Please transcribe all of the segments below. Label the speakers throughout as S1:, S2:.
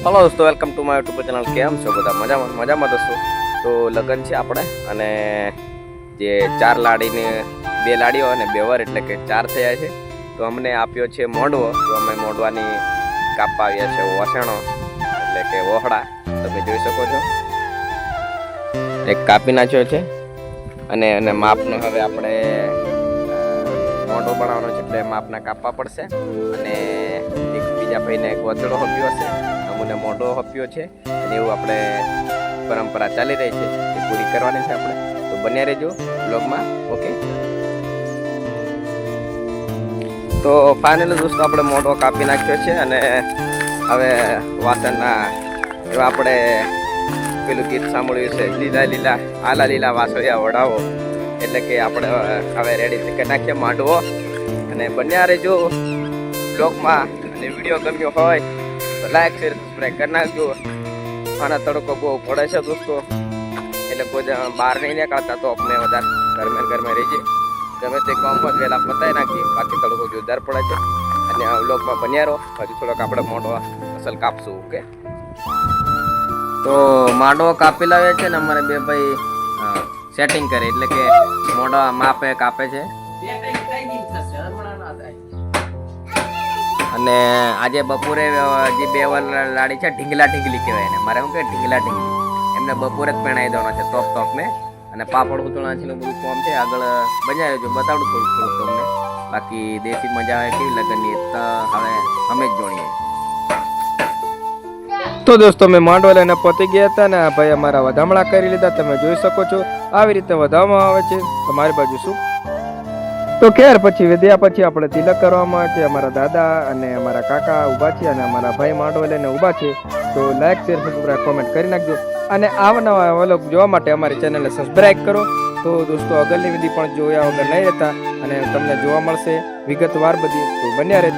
S1: Hello दोस्तों, welcome to my YouTube channel. केम छो बधा मजामां दोस्तों। तो लगन छे આપણે અને જે ચાર લાડીને બે લાડીઓ અને બે વર એટલે કે ચાર થયા છે। તો અમને આપ્યો છે મોડવો। તો અમે મોડવાની કાપવા આવ્યા છે વસણો એટલે કે વોહડા। તમે જોઈ શકો છો એક કાપી નાખ્યો છે અને અને માપનો હવે આપણે મોડો બનાવવાનો છે એટલે માપના કાપવા પડશે। અને એક બીજા ભાઈને ગોતડો હપ્યો છે, અમને મોઢો હપ્યો છે અને એવું આપણે પરંપરા ચાલી રહી છે એ પૂરી કરવાની છે આપણે। તો બન્યા રહેજો બ્લોગમાં। ઓકે, તો ફાઇનલી દોસ્તો આપણે મોઢો કાપી નાખ્યો છે અને હવે વાસણના એવા આપણે પેલું ગીત સાંભળ્યું છે, લીલા લીલા આલા લીલા વાસળિયા વડાવો, એટલે કે આપણે હવે રેડી કરી નાખીએ માંડવો। અને બન્યા રહેજો બ્લોગમાં। અને વિડીયો ગમ્યો હોય તો લાઈક શેર સબસ્ક્રાઈબ કરી નાખજો। આના તડકો બહુ પડે છે દોસ્તો, એટલે કોઈ બહાર નહીં નીકળતા તો આપણે વધારે ઘરમાં રહીએ, ગમે તે કામ પર વહેલા પતાવી નાખીએ, બાકી તડકો જોરદાર પડે છે। અને આ બ્લોગમાં બન્યા રહો, હજુ થોડોક આપણે મોઢો અસલ કાપશું। ઓકે, તો માંડવો કાપી લાવે છે ને અમારે બે ભાઈ સેટિંગ કરે, એટલે કે મોઢા માપે કાપે છે। અને આજે બપોરે જે બે લાડી છે ઢીંગલા ઢીંગલી કહેવાય એને, મારે શું કે ઢીંગલા ઢીંગલી, એમને બપોરે જ પહેણાવી દેવાનો છે ટોપ મેં। અને પાપડ ઉતરણા છે બધું કોમ છે, આગળ બજાવે જો બતાડું થોડું તમને। બાકી દેશી મજા આવે કેવી લગનની તો હવે અમે જ જોણીએ। તો દોસ્તો મેં માંડવા લઈને પતી ગયા હતા ને આ ભાઈ અમારા વધામણા કરી લીધા, તમે જોઈ શકો છો આવી રીતે વધાવવામાં આવે છે તમારી બાજુ શું। તો ખેર પછી વિદ્યા પછી આપણે તિલક કરવામાં આવે છે। અમારા દાદા અને અમારા કાકા ઊભા છે અને અમારા ભાઈ માંડવા લઈને ઊભા છે। તો લાઈક શેર સબસ્ક્રાઈબ કોમેન્ટ કરી નાખજો અને આવા નવા વ્લોગ જોવા માટે અમારી ચેનલને સબસ્ક્રાઈબ કરો। તો દોસ્તો આગળની વિધિ પણ જોયા વગર નહીં રહેતા અને તમને જોવા મળશે વિગતવાર બધી, તો બન્યા રહે।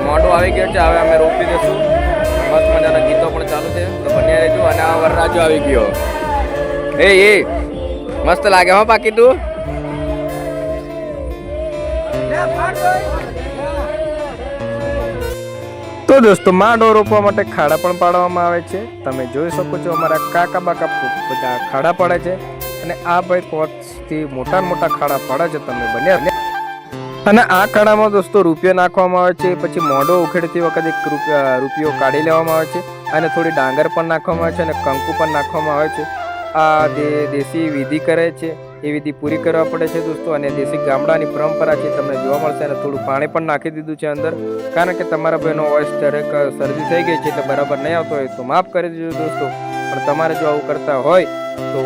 S1: મોઢો આવી ગયો છે, હવે અમે રોપી દઈશું। મસ્ત મજાના ગીતો પણ ચાલુ છે, તો બન્યા રહેજો। અને આ વરરાજો આવી ગયો, એ મસ્ત લાગે હો બાકી તું। તો દોસ્તો માંડવો રોપવા માટે ખાડા પણ પાડવામાં આવે છે, તમે જોઈ શકો છો અમારા કાકા બાકા બધા ખાડા પાડે છે અને આ ભાઈ કોચથી મોટા ખાડા પાડે છે, તમે બન્યા। અને આ ખાડામાં દોસ્તો રૂપિયો નાખવામાં આવે છે, પછી મોઢો ઉખેડતી વખતે એક રૂપિયો કાઢી લેવામાં આવે છે અને થોડી ડાંગર પણ નાખવામાં આવે છે અને કંકુ પણ નાખવામાં આવે છે। આ દેશી વિધિ કરે છે, એ વિધિ પૂરી કરવા પડે છે દોસ્તો, અને દેશી ગામડાની પરંપરા છે, તમને જોવા મળશે। અને થોડું પાણી પણ નાખી દીધું છે અંદર, કારણ કે તમારા ભાઈનો વોઇસ દરેક શરદી થઈ ગઈ છે એટલે બરાબર નહીં આવતો હોય તો માફ કરી દેજો દોસ્તો। પણ તમારે જો આવું કરતા હોય તો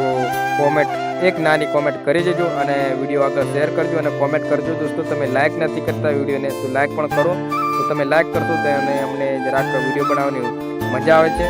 S1: એક નાની કોમેન્ટ કરી દેજો અને વિડીયો આગળ શેર કરજો અને કોમેન્ટ કરજો દોસ્તો। તમે લાઇક નથી કરતા વિડીયોને તો લાઇક પણ કરો, તો તમે લાઇક કરશો તો અમને જરાક વિડીયો બનાવવાની મજા આવે છે।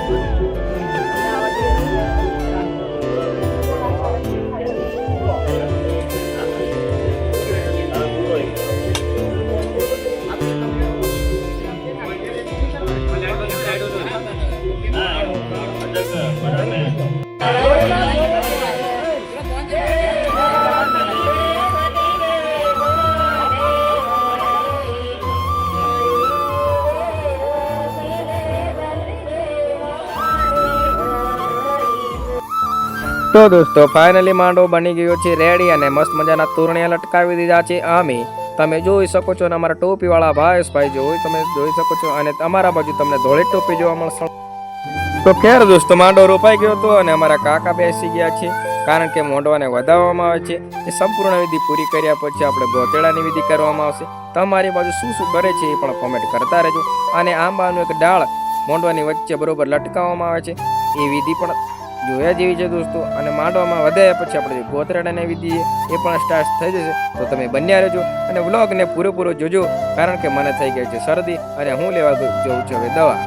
S1: તો દોસ્તો ફાઇનલી માંડવો બની ગયો છે રેડી, અને મસ્ત મજાના તોરણિયા લટકાવી દીધા છે અમે, તમે જોઈ શકો છો। અને અમારા ટોપી વાળા ભાઈ જોઈ તમે જોઈ શકો છો, અને અમારા બાજુ તમને ધોળી ટોપી જોવા મળશે। તો ખેર દોસ્તો માંડવો રોપાઈ ગયો હતો અને અમારા કાકા બેસી ગયા છે, કારણ કે મોઢવાને વધાવવામાં આવે છે। એ સંપૂર્ણ વિધિ પૂરી કર્યા પછી આપણે ગોતેડાની વિધિ કરવામાં આવશે। તમારી બાજુ શું કરે છે એ પણ કોમેન્ટ કરતા રહેજો। અને આંબાનું એક ડાળ મોઢવાની વચ્ચે બરોબર લટકાવવામાં આવે છે, એ વિધિ પણ જોયા જેવી છે દોસ્તો। અને માંડવામાં વધાયા પછી આપણે ગોતરાડાની વિધિ એ પણ સ્ટાર્ટ થઈ જશે, તો તમે બન્યા રહેજો અને વ્લોગને પૂરેપૂરો જોજો, કારણ કે મને થઈ ગઈ છે શરદી અને હું લેવા જઉં છું હવે દવા।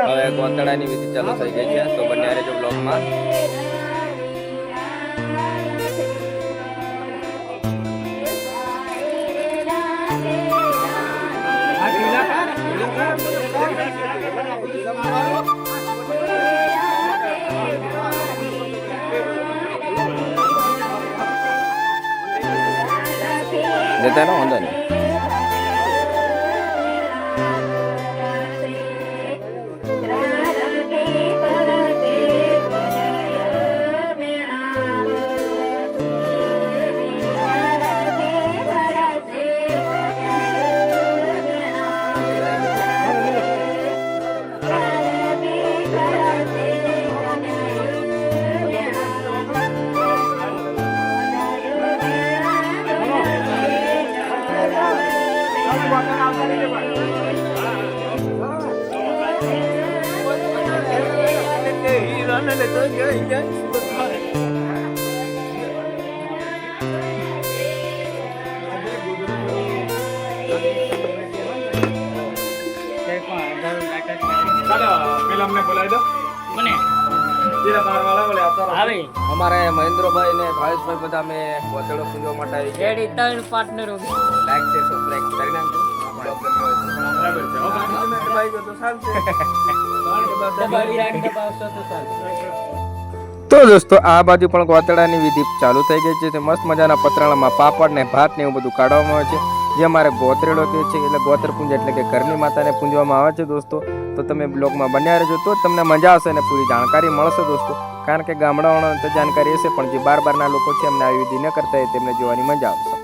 S1: હવે ગોતડાની વિધિ ચાલુ થઈ ગઈ છે, તો બન્યા રહેજો બ્લોગમાં। દેતા ના વાંધો નહીં. અમારે મહેન્દ્રભાઈ ને ભાવેશભાઈ બધા મેં ગોતડો પૂજવા માટે આવી છે.
S2: રેડી 3 પાર્ટનરો
S1: લાઈક છે સબસ્ક્રાઇબ કરી નાખજો. તો દોસ્તો આ બાજુ પણ ગોતડાની વિધિ ચાલુ થઈ ગઈ છે. મસ્ત મજાના પતરાળામાં પાપડ ને ભાત ને એવું બધું કાઢવામાં આવે છે. જે અમારે ગોતરેડો કહે છે એટલે ગોત્ર પૂંજા એટલે કે ઘરની માતાને પૂંજવામાં આવે છે દોસ્તો. તો તમે બ્લોગમાં બન્યા રહેજો તો તમને મજા આવશે અને પૂરી જાણકારી મળશે દોસ્તો. કારણ કે ગામડાઓનો તો જાણકારી હશે પણ જે બારના લોકો છે એમને આવી વિધિ ન કરતા હોય તેમને જોવાની મજા આવશે.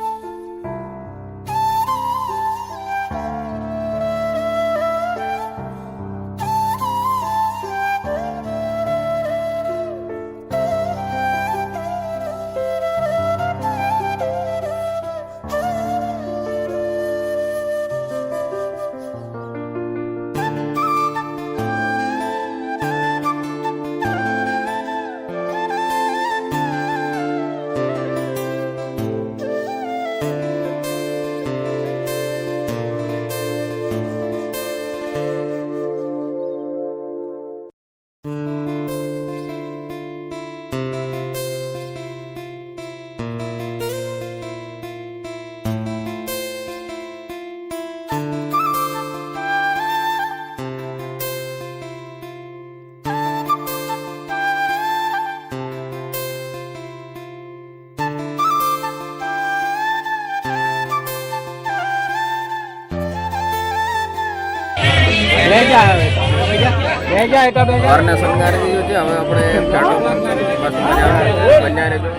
S1: ઘરને શણગારી દીધું છે. હવે આપણે ચાટો મસ્ત મજા બન્યા રહેજો.